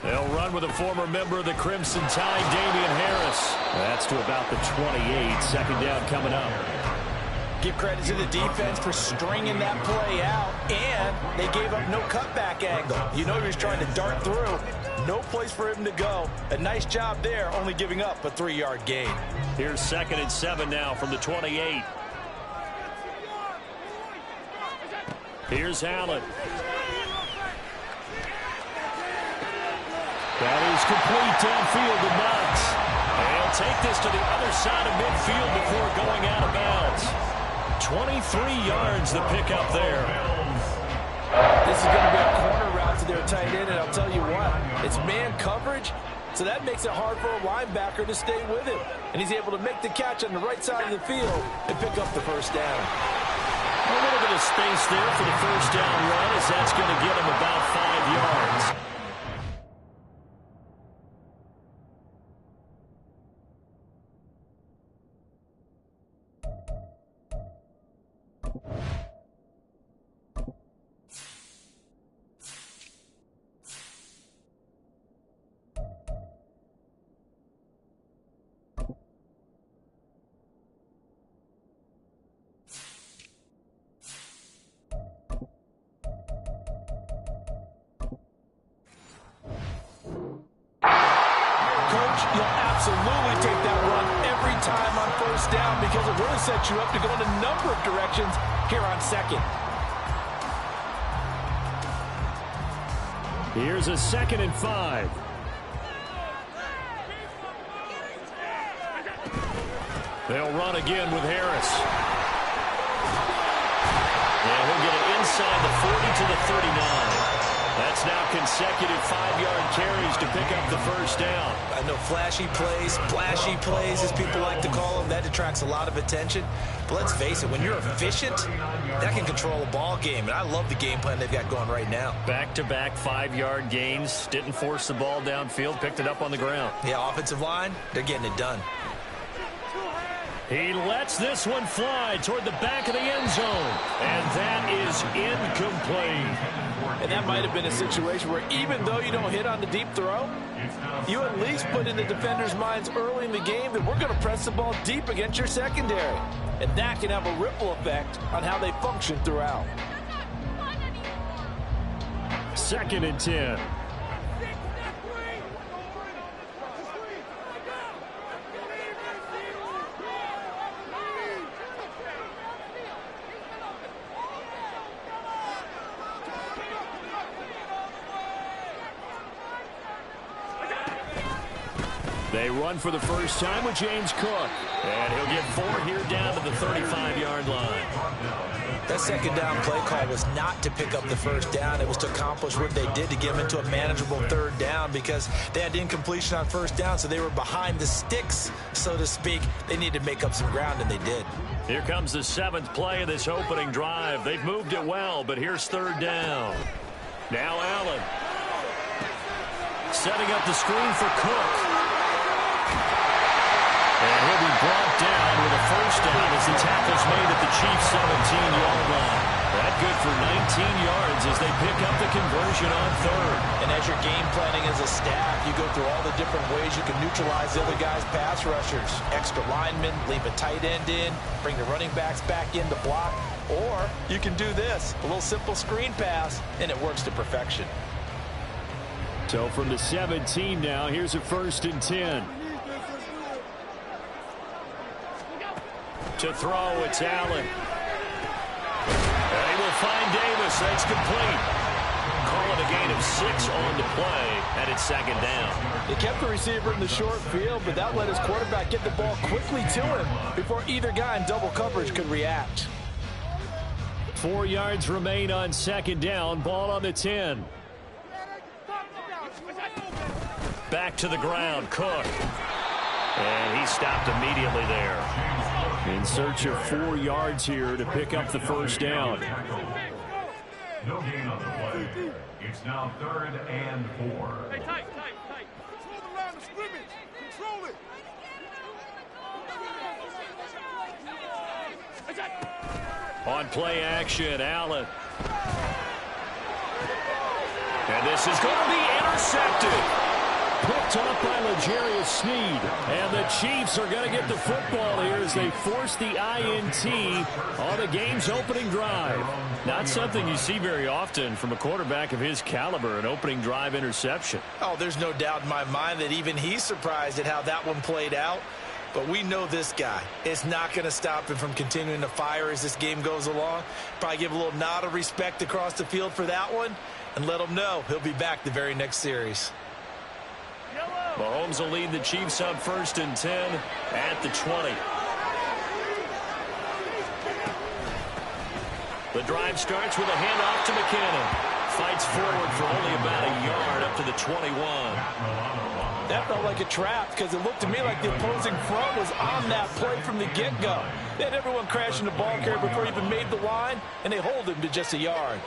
They'll run with a former member of the Crimson Tide, Damian Harris. That's to about the 28. Second down coming up. Give credit to the defense for stringing that play out, and they gave up no cutback angle. You know he was trying to dart through. No place for him to go. A nice job there, only giving up a 3-yard gain. Here's 2nd and 7 now from the 28. Here's Allen. That is complete downfield to Knox. They'll take this to the other side of midfield before going out of bounds. 23 yards the pickup there. This is going to be a corner route to their tight end, and I'll tell you what, it's man coverage, so that makes it hard for a linebacker to stay with him. And he's able to make the catch on the right side of the field and pick up the first down. A little bit of space there for the first down run, as that's going to get him about 5 yards. Absolutely take that run every time on first down because it really sets you up to go in a number of directions here on second. Here's a 2nd and 5. They'll run again with Harris. And he'll get it inside the 40 to the 39. That's now consecutive 5-yard carries to pick up the first down. I know flashy plays, flashy plays, as people like to call them, that attracts a lot of attention. But let's face it, when you're efficient, that can control a ball game. And I love the game plan they've got going right now. Back-to-back 5-yard gains. Didn't force the ball downfield, picked it up on the ground. Yeah, offensive line, they're getting it done. He lets this one fly toward the back of the end zone. And that is incomplete. And that might have been a situation where even though you don't hit on the deep throw, you at least put in the defender's minds early in the game that we're going to press the ball deep against your secondary. And that can have a ripple effect on how they function throughout. 2nd and 10. They run for the first time with James Cook. And he'll get 4 here down to the 35-yard line. That second down play call was not to pick up the first down. It was to accomplish what they did to get them into a manageable 3rd down because they had incompletion on first down, so they were behind the sticks, so to speak. They needed to make up some ground, and they did. Here comes the 7th play of this opening drive. They've moved it well, but here's 3rd down. Now Allen. Setting up the screen for Cook. And he'll be brought down with a first down as the tackle's made at the Chiefs' 17-yard line. That good for 19 yards as they pick up the conversion on 3rd. And as you're game planning as a staff, you go through all the different ways you can neutralize the other guy's pass rushers. Extra linemen, leave a tight end in, bring the running backs back in to block. Or you can do this, a little simple screen pass, and it works to perfection. So from the 17 now, here's a 1st and 10. To throw, it's Allen. They will find Davis. That's complete. Call it a gain of 6 on the play, and it's 2nd down. They kept the receiver in the short field, but that let his quarterback get the ball quickly to him before either guy in double coverage could react. 4 yards remain on 2nd down. Ball on the 10. Back to the ground, Cook. And he stopped immediately there. In search of 4 yards here to pick up the first down. No gain on the play. It's now 3rd and 4. Hey, tight. Control the line of scrimmage. Control it. On play action, Allen. And this is going to be intercepted. Picked up by L'Jarius Sneed. And the Chiefs are going to get the football here as they force the INT on the game's opening drive. Not something you see very often from a quarterback of his caliber, an opening drive interception. Oh, there's no doubt in my mind that even he's surprised at how that one played out. But we know this guy. It's not going to stop him from continuing to fire as this game goes along. Probably give a little nod of respect across the field for that one and let him know he'll be back the very next series. Mahomes will lead the Chiefs on 1st and 10 at the 20. The drive starts with a handoff to McKinnon. Fights forward for only about a yard up to the 21. That felt like a trap because it looked to me like the opposing front was on that play from the get-go. They had everyone crashing the ball carrier before he even made the line, and they hold him to just a yard.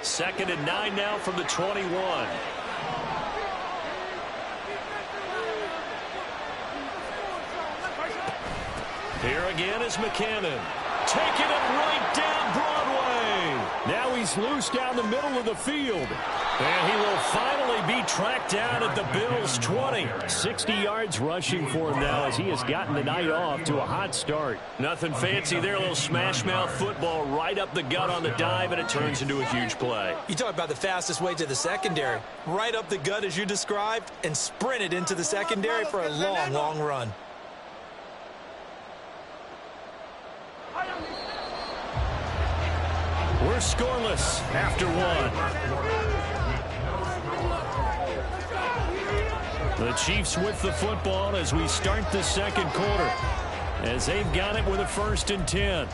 2nd and 9 now from the 21. Here again is McKinnon. Taking it right down Broadway. Now he's loose down the middle of the field. And he will finally be tracked down at the Bills' 20. 60 yards rushing for him now as he has gotten the night off to a hot start. Nothing fancy there. A little smash-mouth football right up the gut on the dive, and it turns into a huge play. You talk about the fastest way to the secondary. Right up the gut as you described and sprinted into the secondary for a long, long run. We're scoreless after one. The Chiefs with the football as we start the second quarter, as they've got it with a 1st and 10.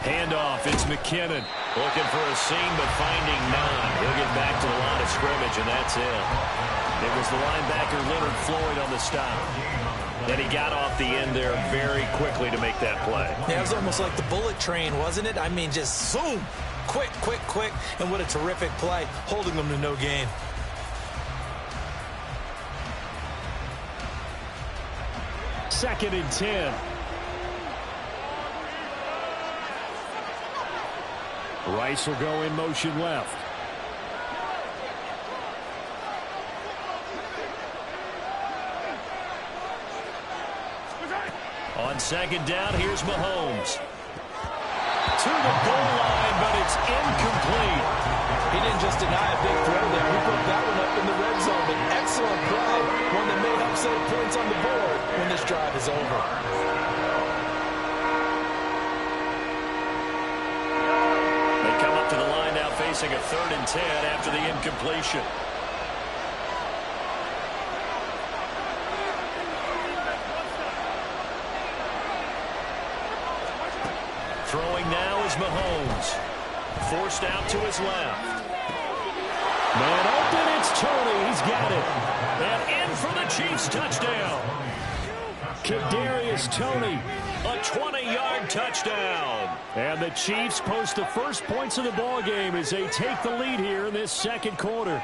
Handoff, it's McKinnon. Looking for a seam, but finding none. He'll get back to the line of scrimmage, and that's it. It was the linebacker Leonard Floyd on the stop. Then he got off the end there very quickly to make that play. Yeah, it was almost like the bullet train, wasn't it? I mean, just zoom. Quick, quick, quick. And what a terrific play, holding them to no gain. Second and 10. Rice will go in motion left. On 2nd down, here's Mahomes. To the goal line, but it's incomplete. He didn't just deny a big throw there. He put that one up in the red zone. An excellent play. One that may help save points on the board when this drive is over. To the line now facing a 3rd and 10 after the incompletion. Throwing now is Mahomes. Forced out to his left. Man open, it's Tony. He's got it. And in for the Chiefs touchdown. Kadarius Toney, a 20-yard touchdown. And the Chiefs post the first points of the ball game as they take the lead here in this second quarter.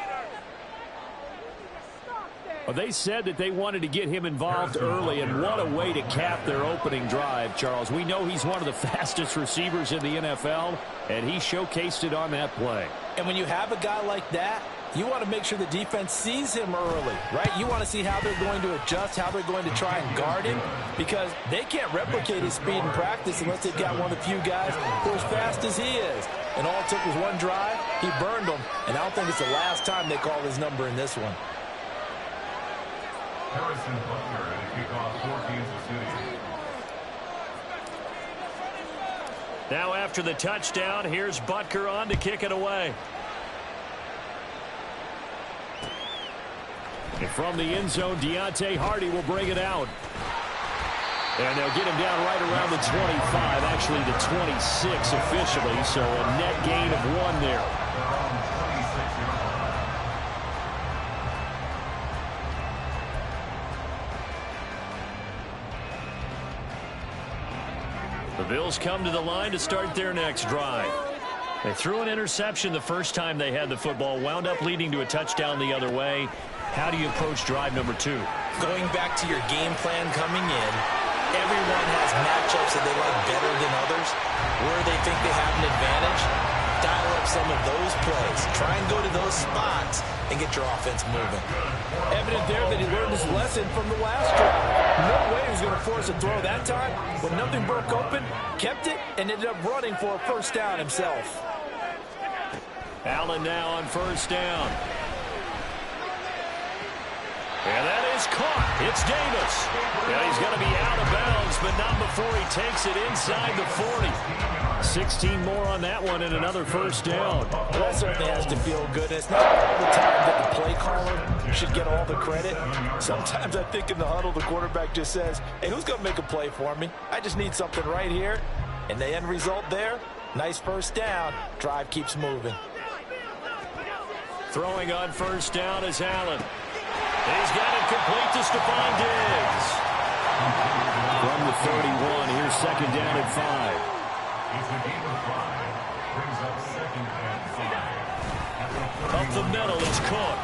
Well, they said that they wanted to get him involved early, and what a way to cap their opening drive, Charles. We know he's one of the fastest receivers in the NFL, and he showcased it on that play. And when you have a guy like that, you want to make sure the defense sees him early, right? You want to see how they're going to adjust, how they're going to try and guard him, because they can't replicate his speed in practice unless they've got one of the few guys who are as fast as he is. And all it took was one drive. He burned them, and I don't think it's the last time they call his number in this one. Harrison Butler to kick off for Kansas City. Now after the touchdown, here's Butker on to kick it away. And from the end zone, Deontay Hardy will bring it out. And they'll get him down right around the 25, actually the 26 officially, so a net gain of 1 there. The Bills come to the line to start their next drive. They threw an interception the first time they had the football, wound up leading to a touchdown the other way. How do you approach drive number 2? Going back to your game plan coming in, everyone has matchups that they like better than others. Where they think they have an advantage, dial up some of those plays. Try and go to those spots and get your offense moving. Evident there that he learned his lesson from the last drive. No way he was going to force a throw that time. When nothing broke open, kept it, and ended up running for a first down himself. Allen now on first down. And that is caught. It's Davis. And he's going to be out of bounds, but not before he takes it inside the 40. 16 more on that one and another first down. Well, that certainly has to feel good. It's not all the time that the play caller should get all the credit. Sometimes I think in the huddle, the quarterback just says, hey, who's going to make a play for me? I just need something right here. And the end result there, nice first down. Drive keeps moving. Throwing on first down is Allen. He's got it complete to Stephon Diggs. From the 31, here's second down at 5. It's a game of 5. Brings up second and 5. Up the middle is Cook.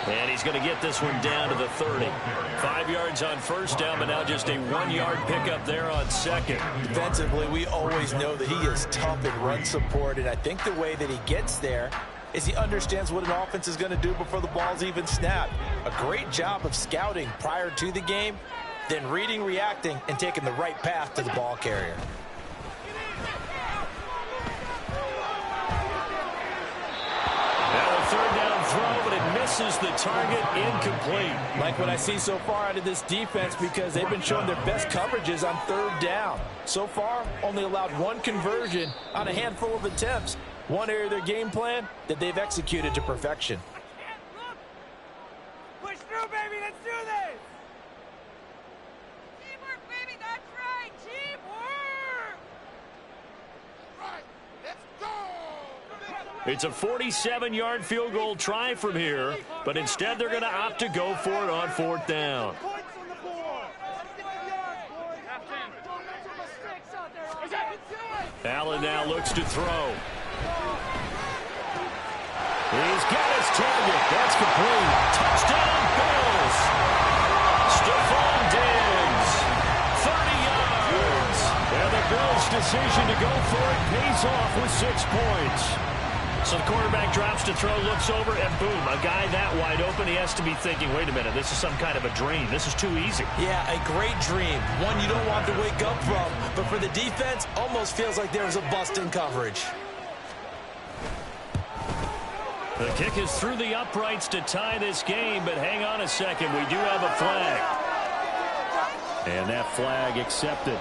And he's going to get this one down to the 30. 5 yards on first down, but now just a 1-yard pickup there on second. Defensively, we always know that he is tough in run support, and I think the way that he gets there is he understands what an offense is going to do before the ball's even snapped. A great job of scouting prior to the game, then reading, reacting, and taking the right path to the ball carrier. Now a third down throw, but it misses the target, incomplete. Like what I see so far out of this defense, because they've been showing their best coverages on third down. So far, only allowed one conversion on a handful of attempts. One area of their game plan that they've executed to perfection. Push through, baby. Let's do this. Teamwork, baby. That's right. Teamwork. Right. Let's go. It's a 47-yard field goal try from here, but instead they're going to opt to go for it on fourth down. Points on the board. Don't make some mistakes out there. Allen now looks to throw. He's got his target. That's complete. Touchdown, Bills. Stephon Diggs. 30 yards. And the Bills' decision to go for it pays off with 6 points. So the quarterback drops to throw, looks over, and boom, a guy that wide open, he has to be thinking, wait a minute, this is some kind of a dream. This is too easy. Yeah, a great dream. One you don't want to wake up from. But for the defense, almost feels like there was a bust in coverage. The kick is through the uprights to tie this game, but hang on a second. We do have a flag. And that flag accepted.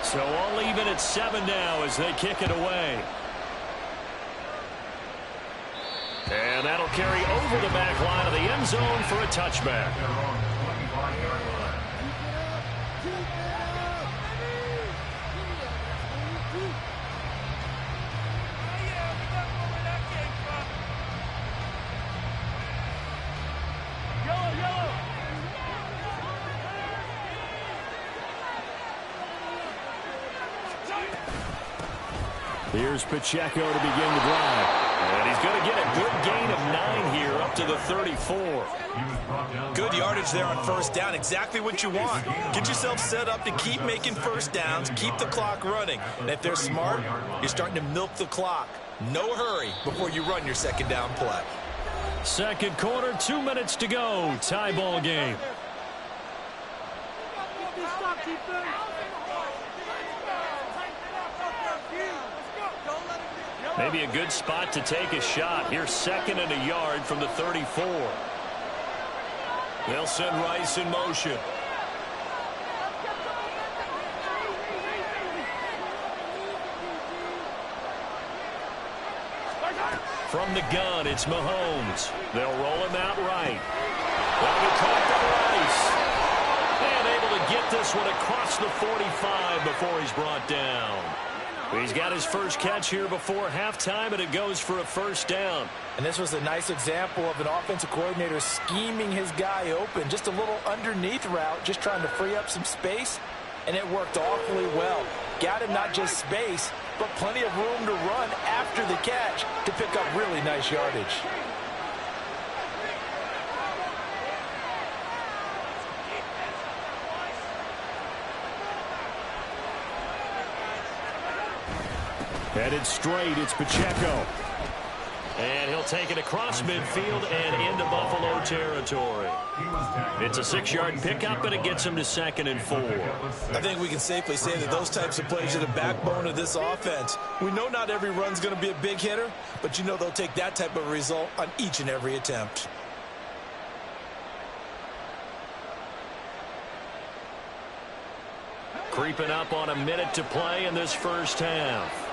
So all even at 7 now as they kick it away. And that'll carry over the back line of the end zone for a touchback. Here's Pacheco to begin the drive. And he's going to get a good gain of 9 here up to the 34. Good yardage there on first down. Exactly what you want. Get yourself set up to keep making first downs, keep the clock running. And if they're smart, you're starting to milk the clock. No hurry before you run your second down play. Second quarter, 2 minutes to go. Tie ball game. Maybe a good spot to take a shot. Here's second and a yard from the 34. They'll send Rice in motion. From the gun, it's Mahomes. They'll roll him out right. That'll be caught by Rice. And able to get this one across the 45 before he's brought down. He's got his first catch here before halftime, and it goes for a first down. And this was a nice example of an offensive coordinator scheming his guy open. Just a little underneath route, just trying to free up some space, and it worked awfully well. Got him not just space, but plenty of room to run after the catch to pick up really nice yardage. Headed straight, it's Pacheco. And he'll take it across midfield and into Buffalo territory. It's a 6-yard pickup, and it gets him to 2nd and 4. I think we can safely say that those types of plays are the backbone of this offense. We know not every run's going to be a big hitter, but you know they'll take that type of result on each and every attempt. Creeping up on a minute to play in this first half.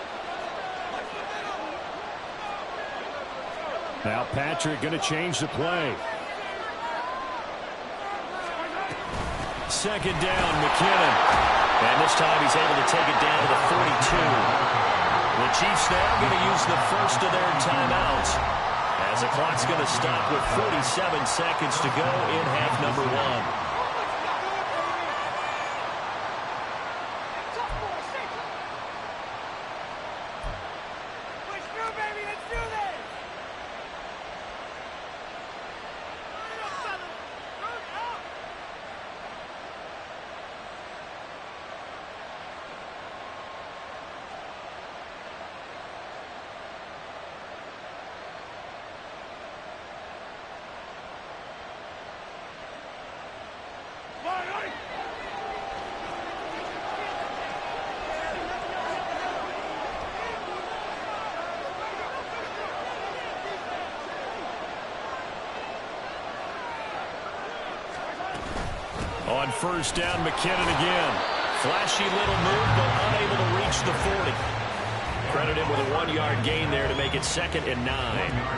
Now Patrick going to change the play. 2nd down, McKinnon. And this time he's able to take it down to the 42. The Chiefs now going to use the first of their timeouts, as the clock's going to stop with 47 seconds to go in half number 1. On first down, McKinnon again. Flashy little move, but unable to reach the 40. Credit him with a 1-yard gain there to make it 2nd and 9.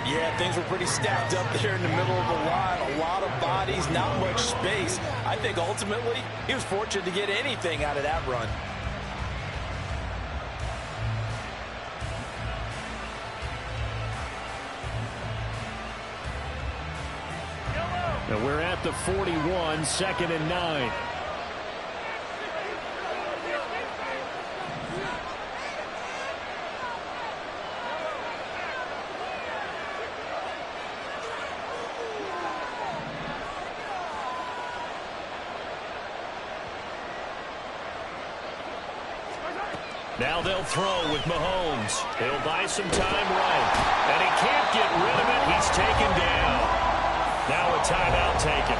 Yeah, things were pretty stacked up there in the middle of the line. A lot of bodies, not much space. I think ultimately he was fortunate to get anything out of that run. And we're at the 41, 2nd and 9. Now they'll throw with Mahomes. He'll buy some time right. And he can't get rid of it. He's taken down. Now a timeout taken.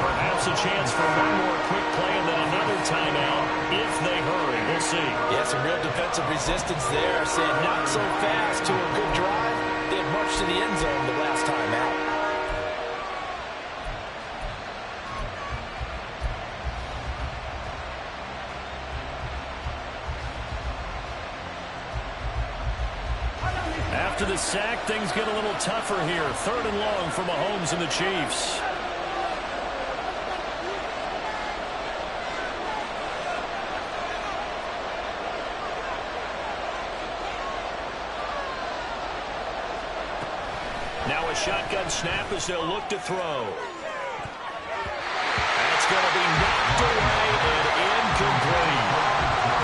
Perhaps a chance for one more quick play and then another timeout if they hurry. We'll see. Yeah, some real defensive resistance there. Saying not so fast to a good drive. They had marched to the end zone the last time out. After the sack, things get a little tougher here. 3rd and long for Mahomes and the Chiefs. Now a shotgun snap as they'll look to throw. That's going to be knocked away and incomplete.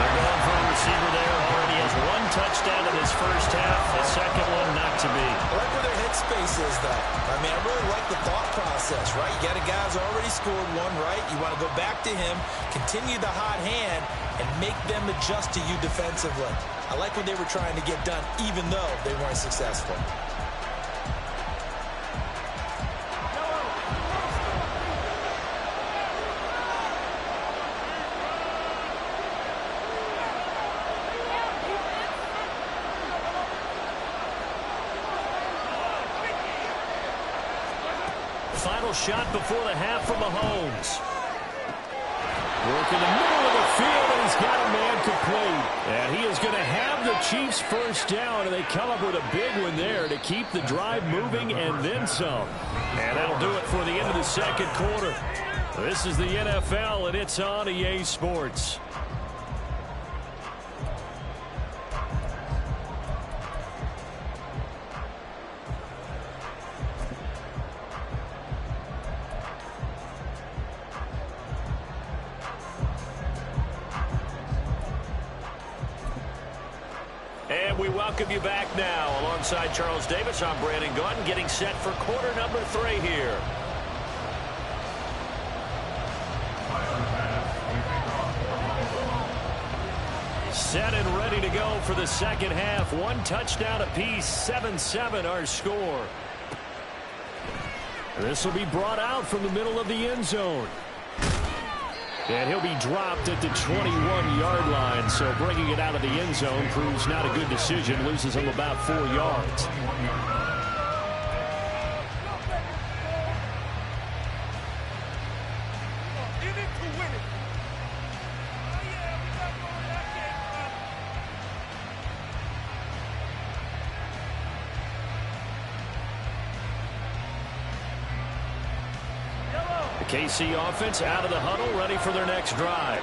They're going for a receiver there. Already has 1 touchdown in his first half. The second one not to be. I like where their head space is, though. I mean, I really like the thought process, right? You got a guy who's already scored 1, right? You want to go back to him, continue the hot hand, and make them adjust to you defensively. I like what they were trying to get done, even though they weren't successful. Final shot before the half from Mahomes. Work in the middle of the field, and he's got a man complete. And he is going to have the Chiefs first down, and they come up with a big one there to keep the drive moving and then some. And that'll do it for the end of the second quarter. This is the NFL, and it's on EA Sports. And we welcome you back now. Alongside Charles Davis, I'm Brandon Gunn, getting set for quarter number 3 here. Set and ready to go for the second half. 1 touchdown apiece, 7-7 our score. This will be brought out from the middle of the end zone. And he'll be dropped at the 21-yard line. So bringing it out of the end zone proves not a good decision. Loses him about 4 yards. KC offense out of the huddle, ready for their next drive.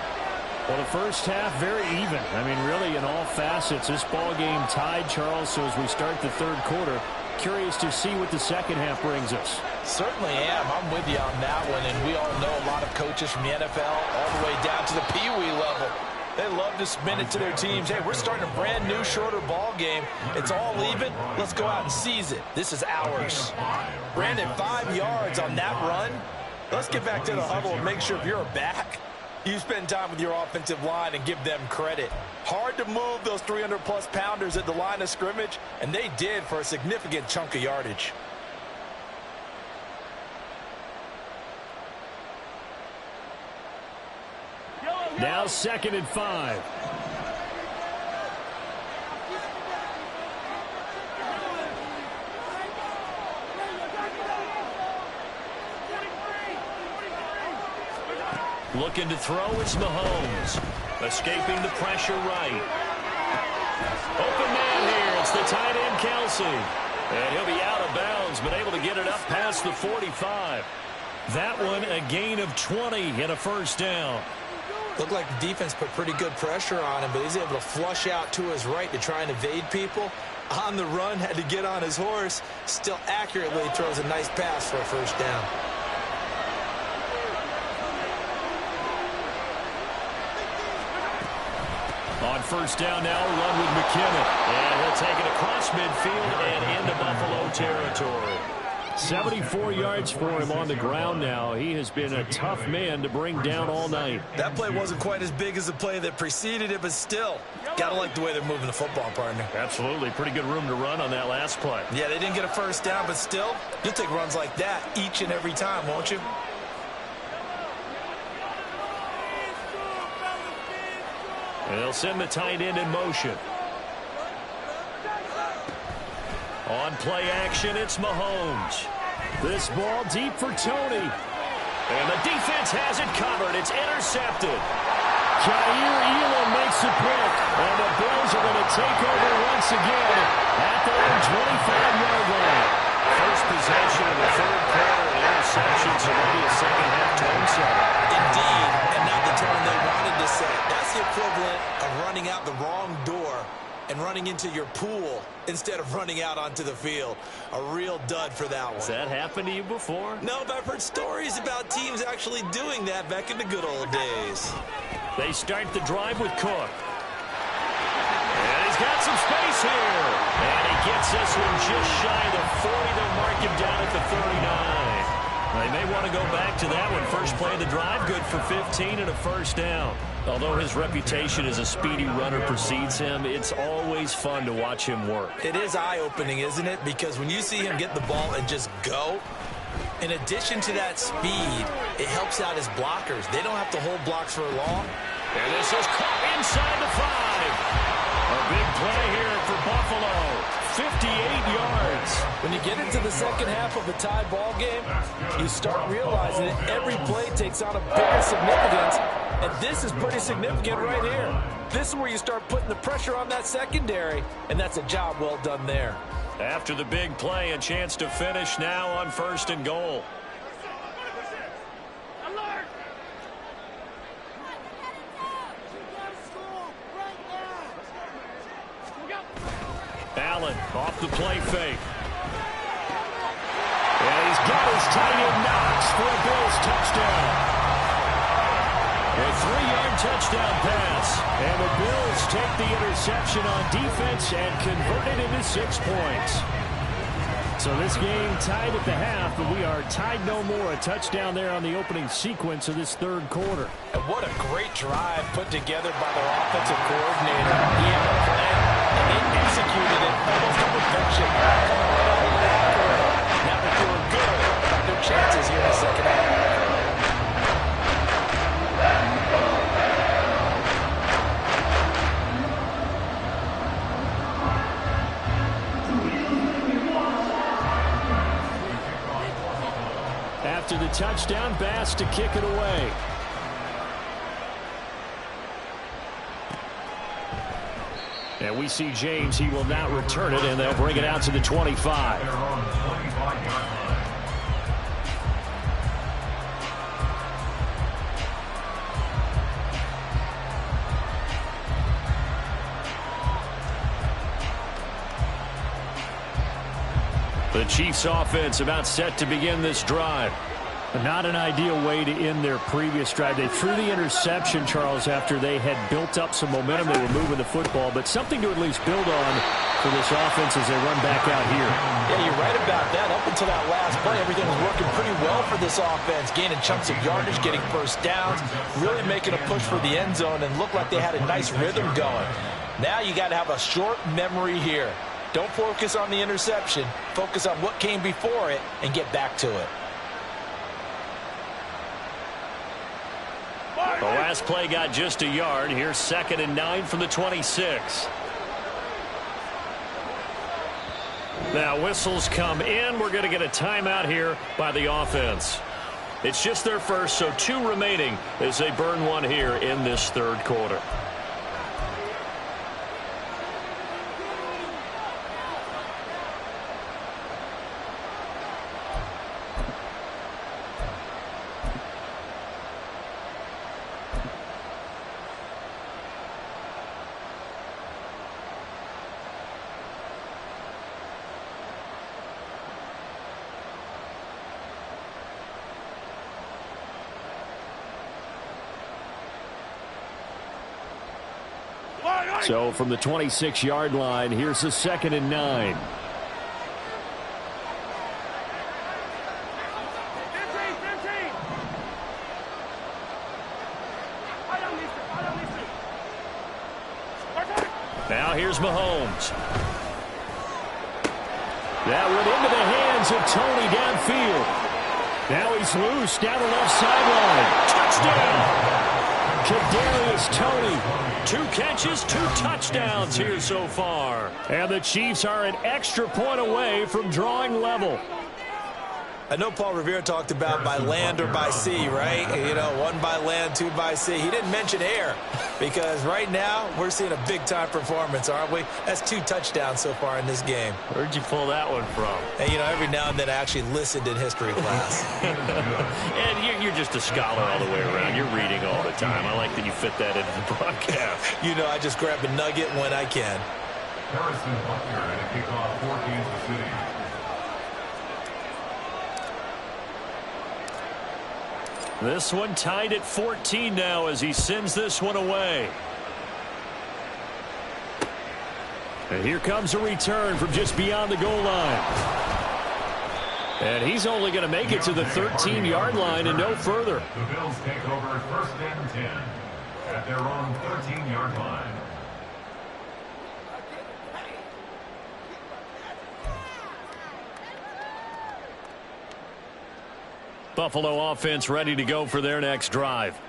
Well, the first half, very even. I mean, really, in all facets, this ball game tied, Charles. So as we start the third quarter, curious to see what the second half brings us. Certainly am. I'm with you on that one. And we all know a lot of coaches from the NFL all the way down to the Pee Wee level. They love to spin it to their teams. Hey, we're starting a brand new, shorter ball game. It's all even. Let's go out and seize it. This is ours. Brandon, 5 yards on that run. Let's get back to the huddle and make sure if you're back, you spend time with your offensive line and give them credit. Hard to move those 300-plus pounders at the line of scrimmage, and they did for a significant chunk of yardage. Now 2nd and 5. Looking to throw, it's Mahomes. Escaping the pressure right. Open man here. It's the tight end, Kelsey. And he'll be out of bounds, but able to get it up past the 45. That one, a gain of 20 and a first down. Looked like the defense put pretty good pressure on him, but he's able to flush out to his right to try and evade people. On the run, had to get on his horse. Still accurately throws a nice pass for a first down. On first down now, run with McKinnon. And he'll take it across midfield and into Buffalo territory. 74 yards for him on the ground now. He has been a tough man to bring down all night. That play wasn't quite as big as the play that preceded it, but still, gotta like the way they're moving the football, partner. Absolutely. Pretty good room to run on that last play. Yeah, they didn't get a first down, but still, you'll take runs like that each and every time, won't you? And they'll send the tight end in motion. On play action, it's Mahomes. This ball deep for Tony. And the defense has it covered. It's intercepted. Jair Elam makes the pick. And the Bills are going to take over once again at their own 25-yard line. First possession of the third quarter, an interception, so maybe a second-half tone setter. Indeed, and not the tone they wanted to set. That's the equivalent of running out the wrong door and running into your pool instead of running out onto the field. A real dud for that one. Has that happened to you before? No, but I've heard stories about teams actually doing that back in the good old days. They start the drive with Cook. And he's got some space here. And he gets this one just shy of the 40. They'll mark him down at the 39. They may want to go back to that one. First play of the drive, good for 15 and a first down. Although his reputation as a speedy runner precedes him, it's always fun to watch him work. It is eye-opening, isn't it? Because when you see him get the ball and just go, in addition to that speed, it helps out his blockers. They don't have to hold blocks for long. And this is caught inside the 5. A big play here for Buffalo. 58 yards. When you get into the second half of a tie ball game, you start realizing that every play takes on a bigger significance, and this is pretty significant right here. This is where you start putting the pressure on that secondary, and that's a job well done there. After the big play, a chance to finish now on 1st and goal. Allen off the play fake. And he's got his tight end Knox for a Bills touchdown. A 3-yard touchdown pass. And the Bills take the interception. interception on defense and converted into 6 points. So this game tied at the half, but we are tied no more. A touchdown there on the opening sequence of this third quarter. And what a great drive put together by their offensive coordinator. He had a plan, and they executed it almost to perfection. Now they're feeling good about their chances here in the second half. After the touchdown, Bass to kick it away. And we see James. He will now return it, and they'll bring it out to the 25. The Chiefs offense about set to begin this drive. Not an ideal way to end their previous drive. They threw the interception, Charles, after they had built up some momentum. They were moving the football, but something to at least build on for this offense as they run back out here. Yeah, you're right about that. Up until that last play, everything was working pretty well for this offense, gaining chunks of yardage, getting first downs, really making a push for the end zone, and looked like they had a nice rhythm going. Now you got to have a short memory here. Don't focus on the interception. Focus on what came before it and get back to it. The last play got just a yard. Here's 2nd and 9 from the 26. Now whistles come in. We're going to get a timeout here by the offense. It's just their first, so 2 remaining as they burn one here in this third quarter. So from the 26-yard line, here's the 2nd and 9. Now here's Mahomes. That went into the hands of Tony downfield. Now he's loose down the left sideline. Touchdown! Kadarius Toney. 2 catches, 2 touchdowns here so far. And the Chiefs are an extra point away from drawing level. I know Paul Revere talked about by land or by sea, right? You know, 1 by land, 2 by sea. He didn't mention air because right now we're seeing a big-time performance, aren't we? That's 2 touchdowns so far in this game. Where'd you pull that one from? And, you know, every now and then I actually listened in history class. And you're just a scholar all the way around. You're reading all the time. I like that you fit that into the broadcast. You know, I just grab a nugget when I can. Harrison Butker and a kickoff for Kansas City. This one tied at 14 now as he sends this one away. And here comes a return from just beyond the goal line. And he's only going to make it to the 13-yard line and no further. The Bills take over 1st and 10 at their own 13-yard line. Buffalo offense ready to go for their next drive.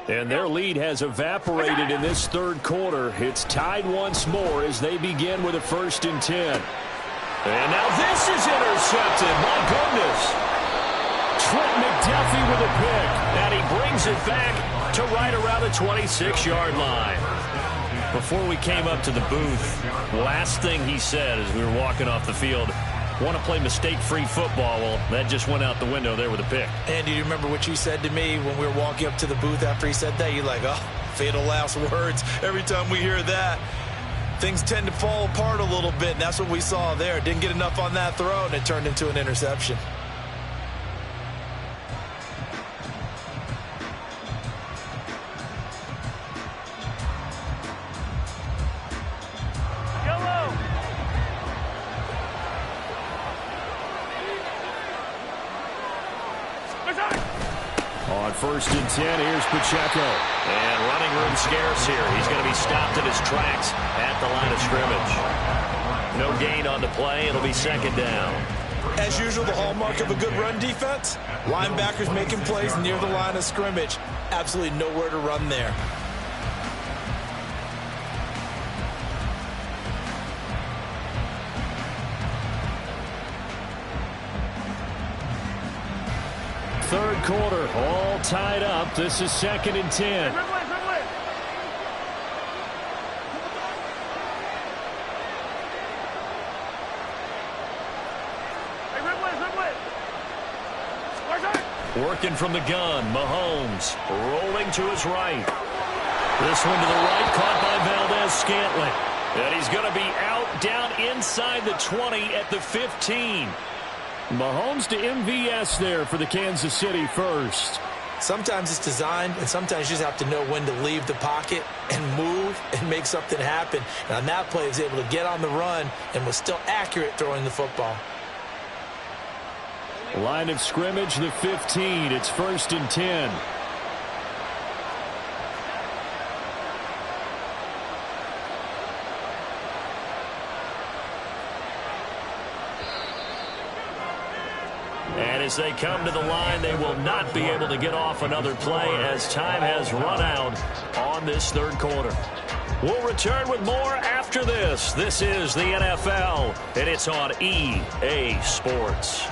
And their lead has evaporated in this third quarter. It's tied once more as they begin with a 1st and 10. And now this is intercepted. My goodness. Trent McDuffie with a pick. And he brings it back to right around the 26-yard line. Before we came up to the booth, last thing he said as we were walking off the field, want to play mistake-free football. Well, that just went out the window there with a pick. And do you remember what you said to me when we were walking up to the booth after he said that? You're like, oh, fatal last words. Every time we hear that, things tend to fall apart a little bit, and that's what we saw there. Didn't get enough on that throw, and it turned into an interception. 1st and 10. Here's Pacheco. And running room scarce here. He's going to be stopped in his tracks at the line of scrimmage. No gain on the play. It'll be 2nd down. As usual, the hallmark of a good run defense, linebackers making plays near the line of scrimmage. Absolutely nowhere to run there. Third quarter, all tied up. This is 2nd and 10. Working from the gun, Mahomes rolling to his right. This one to the right, caught by Valdez-Scantling. And he's going to be out down inside the 20 at the 15. Mahomes to MVS there for the Kansas City first. Sometimes it's designed, and sometimes you just have to know when to leave the pocket and move and make something happen. And on that play, he was able to get on the run and was still accurate throwing the football. Line of scrimmage, the 15. It's 1st and 10. And as they come to the line, they will not be able to get off another play as time has run out on this third quarter. We'll return with more after this. This is the NFL, and it's on EA Sports.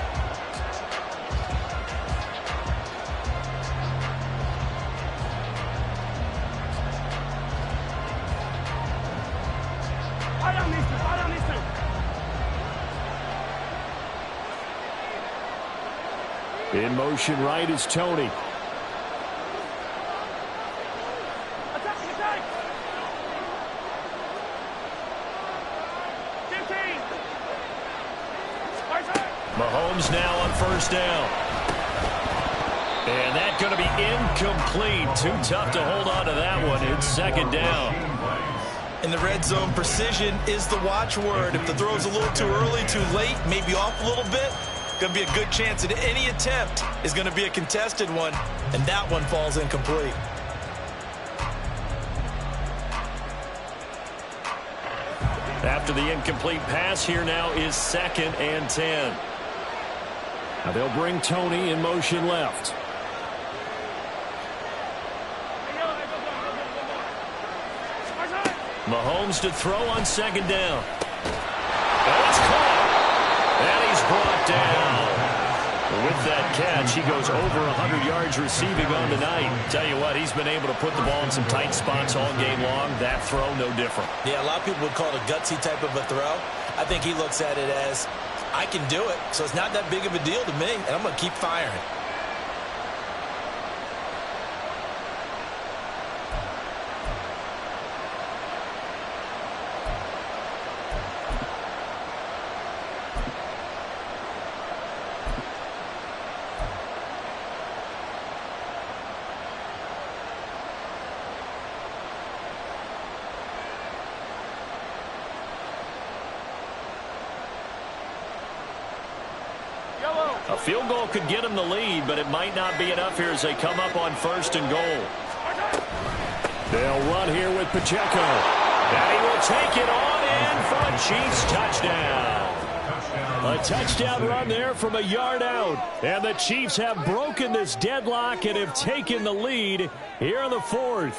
In motion right is Tony. Mahomes now on 1st down. And that's going to be incomplete. Too tough to hold on to that one. It's 2nd down. In the red zone, precision is the watchword. If the throw's a little too early, too late, maybe off a little bit, going to be a good chance that any attempt is going to be a contested one, and that one falls incomplete. After the incomplete pass, here now is 2nd and 10. Now they'll bring Tony in motion left. Mahomes to throw on 2nd down. And it's caught. And he's brought down. With that catch, he goes over 100 yards receiving on the night. Tell you what, he's been able to put the ball in some tight spots all game long. That throw, no different. Yeah, a lot of people would call it a gutsy type of a throw. I think he looks at it as, I can do it, so it's not that big of a deal to me, and I'm going to keep firing. A field goal could get him the lead, but it might not be enough here as they come up on 1st and goal. They'll run here with Pacheco. And he will take it on in for a Chiefs touchdown. A touchdown run there from a yard out. And the Chiefs have broken this deadlock and have taken the lead here in the 4th.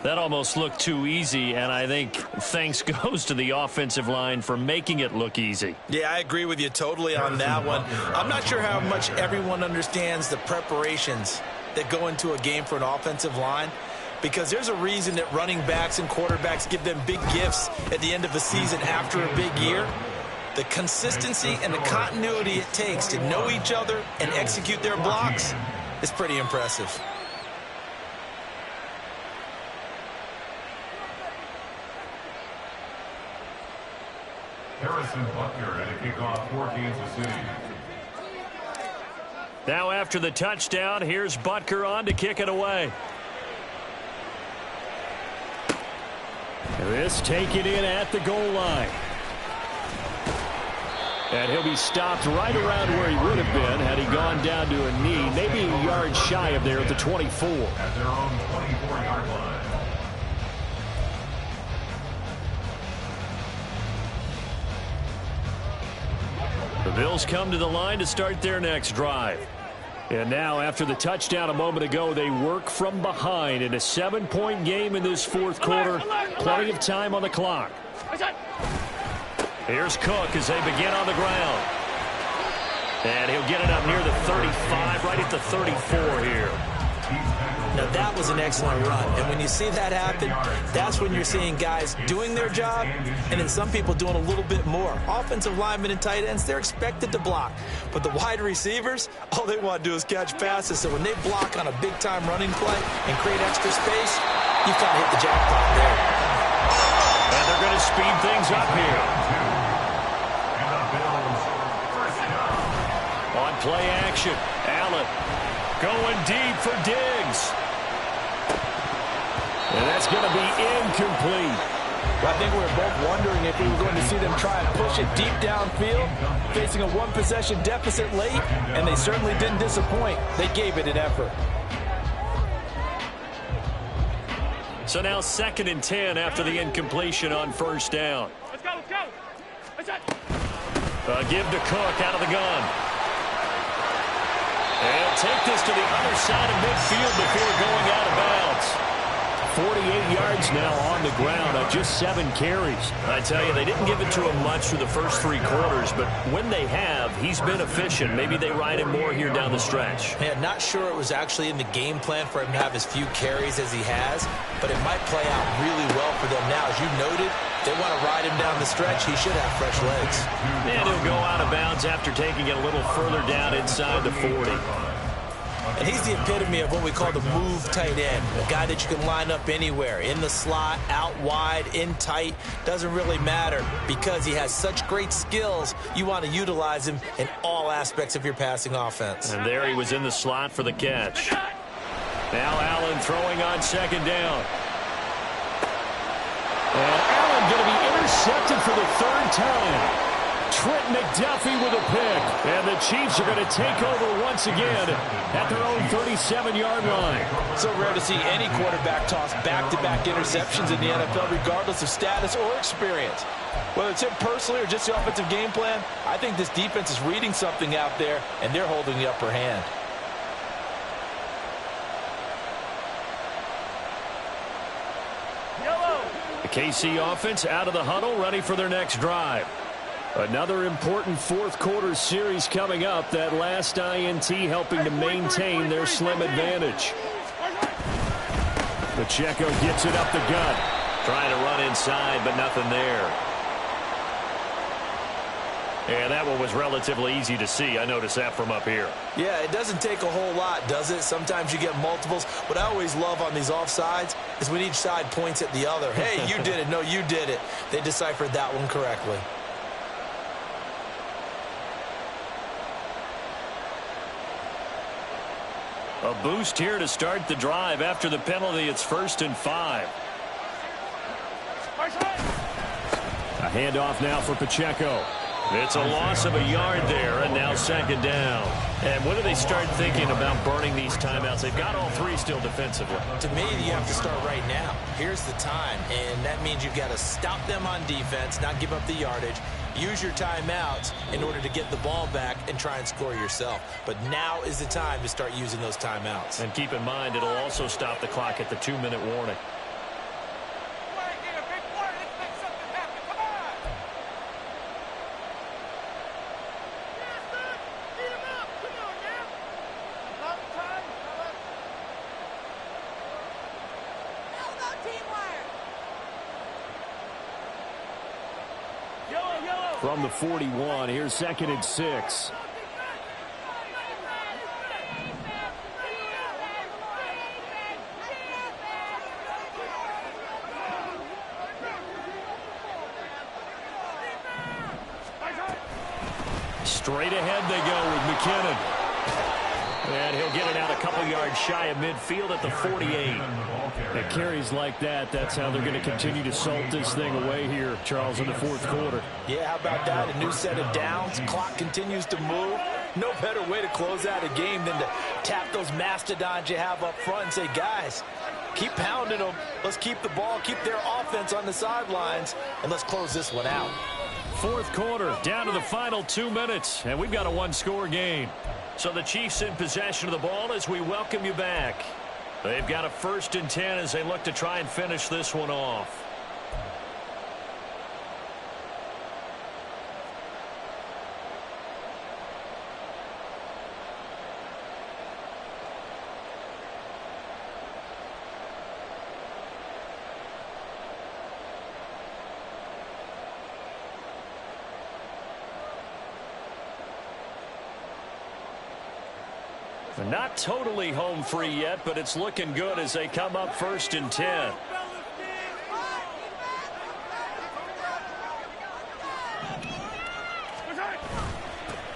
That almost looked too easy, and I think thanks goes to the offensive line for making it look easy. Yeah, I agree with you totally on that one. I'm not sure how much everyone understands the preparations that go into a game for an offensive line, because there's a reason that running backs and quarterbacks give them big gifts at the end of the season after a big year. The consistency and the continuity it takes to know each other and execute their blocks is pretty impressive. Harrison Butker at a kickoff for Kansas City. Now after the touchdown, here's Butker on to kick it away. This taken in at the goal line. And he'll be stopped right around where he would have been had he gone down to a knee, maybe a yard shy of there at the 24. At their own 24-yard line. The Bills come to the line to start their next drive. And now, after the touchdown a moment ago, they work from behind in a 7-point game in this fourth quarter. Plenty of time on the clock. Here's Cook as they begin on the ground. And he'll get it up near the 35, right at the 34 here. Now, that was an excellent run. And when you see that happen, that's when you're seeing guys doing their job and then some people doing a little bit more. Offensive linemen and tight ends, they're expected to block. But the wide receivers, all they want to do is catch passes. So when they block on a big-time running play and create extra space, you kind of hit the jackpot there. And they're going to speed things up here. On play action, Allen going deep for Diggs. And that's going to be incomplete. Well, I think we were both wondering if we were going to see them try and push it deep downfield, facing a one-possession deficit late, and they certainly didn't disappoint. They gave it an effort. So now 2nd and 10 after the incompletion on first down. Let's go, let's go. Let's go. Give to Cook out of the gun. And he'll take this to the other side of midfield before going out of bounds. 48 yards now on the ground on just 7 carries. I tell you, they didn't give it to him much through the first 3 quarters, but when they have, he's been efficient. Maybe they ride him more here down the stretch. Yeah, not sure it was actually in the game plan for him to have as few carries as he has, but it might play out really well for them now. As you noted, they want to ride him down the stretch. He should have fresh legs. And he'll go out of bounds after taking it a little further down inside the 40. And he's the epitome of what we call the move tight end, a guy that you can line up anywhere, in the slot, out wide, in tight, doesn't really matter because he has such great skills. You want to utilize him in all aspects of your passing offense. And there he was in the slot for the catch. Now Allen throwing on 2nd down. And Allen going to be intercepted for the 3rd time. Trent McDuffie with a pick. And the Chiefs are going to take over once again at their own 37-yard line. So rare to see any quarterback toss back-to-back interceptions in the NFL, regardless of status or experience. Whether it's him personally or just the offensive game plan, I think this defense is reading something out there, and they're holding the upper hand. The KC offense out of the huddle, ready for their next drive. Another important fourth quarter series coming up. That last INT helping to maintain their slim advantage. Pacheco gets it up the gut. Trying to run inside, but nothing there. And that one was relatively easy to see. I noticed that from up here. Yeah, it doesn't take a whole lot, does it? Sometimes you get multiples. What I always love on these offsides is when each side points at the other. Hey, you did it. No, you did it. They deciphered that one correctly. A boost here to start the drive. After the penalty, it's 1st and 5. A handoff now for Pacheco. It's a loss of a yard there, and now 2nd down. And when do they start thinking about burning these timeouts? They've got all 3 still defensively. To me, you have to start right now. Here's the time, and that means you've got to stop them on defense, not give up the yardage. Use your timeouts in order to get the ball back and try and score yourself. But now is the time to start using those timeouts. And keep in mind, it'll also stop the clock at the 2-minute warning. From the 41, here's 2nd and 6. Straight ahead they go with McKinnon. And he'll get it out a couple yards shy of midfield at the 48. At carries like that, that's how they're going to continue to salt this thing away here, Charles, in the fourth quarter. Yeah, how about that? A new set of downs. Clock continues to move. No better way to close out a game than to tap those mastodons you have up front and say, guys, keep pounding them. Let's keep the ball, keep their offense on the sidelines, and let's close this one out. Fourth quarter, down to the final 2 minutes, and we've got a one-score game. So the Chiefs in possession of the ball as we welcome you back. They've got a 1st and 10 as they look to try and finish this one off. Not totally home free yet, but it's looking good as they come up 1st and 10.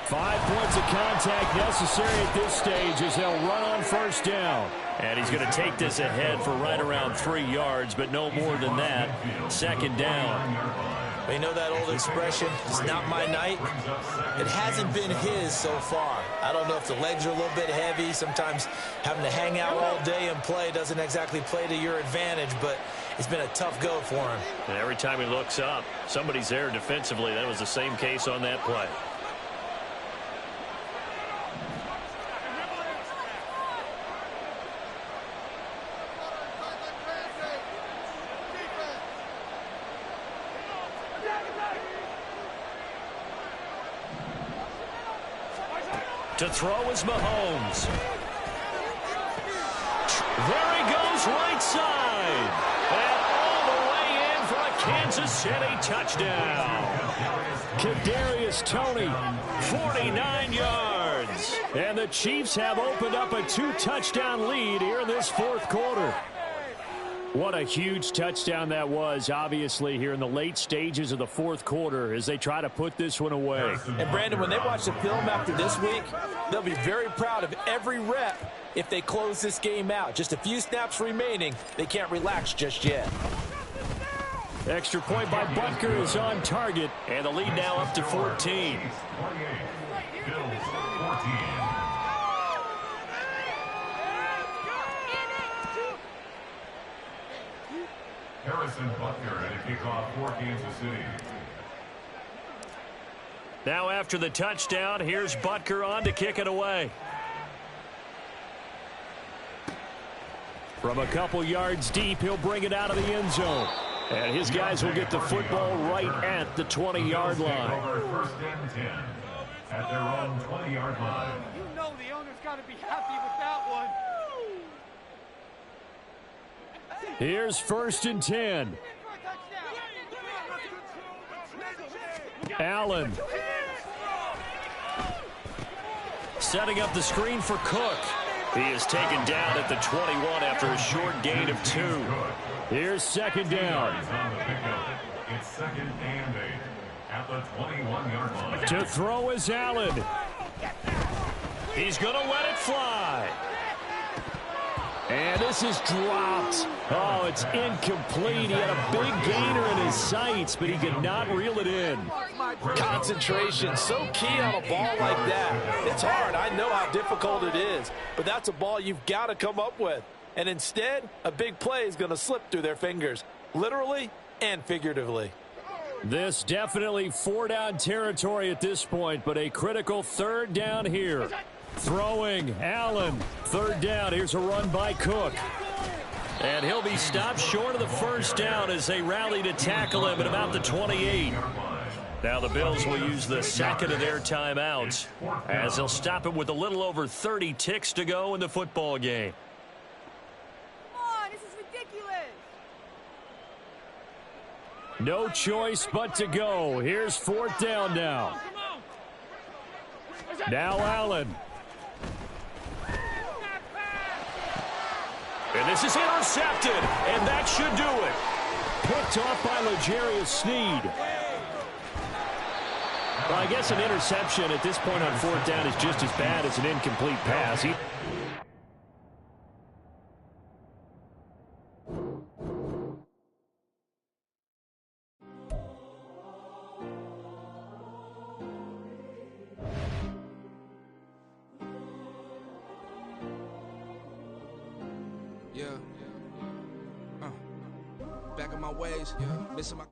Five points of contact necessary at this stage as they'll run on 1st down. And he's going to take this ahead for right around 3 yards, but no more than that. 2nd down. You know that old expression, it's not my night? It hasn't been his so far. I don't know if the legs are a little bit heavy. Sometimes having to hang out all day and play doesn't exactly play to your advantage, but it's been a tough go for him. And every time he looks up, somebody's there defensively. That was the same case on that play. To throw is Mahomes. There he goes, right side. And all the way in for a Kansas City touchdown. Kadarius Toney, 49 yards. And the Chiefs have opened up a 2-touchdown lead here in this fourth quarter. What a huge touchdown that was, obviously, here in the late stages of the fourth quarter as they try to put this one away. And, Brandon, when they watch the film after this week, they'll be very proud of every rep if they close this game out. Just a few snaps remaining. They can't relax just yet. Extra point by Butker is on target, and the lead now up to 14. Harrison Butker at a kickoff for Kansas City. Now after the touchdown, here's Butker on to kick it away. From a couple yards deep, he'll bring it out of the end zone. And his guys will get the football right at the 20-yard line. First and 10 at their own 20-yard line. You know the owner's got to be happy with that one. Here's 1st and 10. Allen. Setting up the screen for Cook. He is taken down at the 21 after a short gain of 2. Here's 2nd down. It's 2nd and 8 at the 21-yard line. To throw is Allen. He's going to let it fly. And this is dropped. Oh, it's incomplete. He had a big gainer in his sights, but he could not reel it in. Concentration, so key on a ball like that. It's hard. I know how difficult it is, but that's a ball you've got to come up with. And instead, a big play is going to slip through their fingers, literally and figuratively. This definitely 4-down territory at this point, but a critical 3rd down here. Throwing, Allen. 3rd down. Here's a run by Cook. And he'll be stopped short of the 1st down as they rally to tackle him at about the 28. Now the Bills will use the 2nd of their timeouts as they'll stop him with a little over 30 ticks to go in the football game. Come on, this is ridiculous. No choice but to go. Here's 4th down now. Now Allen. And this is intercepted, and that should do it. Picked off by L'Jarius Sneed. Well, I guess an interception at this point on fourth down is just as bad as an incomplete pass. Yeah. Back on my ways. Yeah. Missing my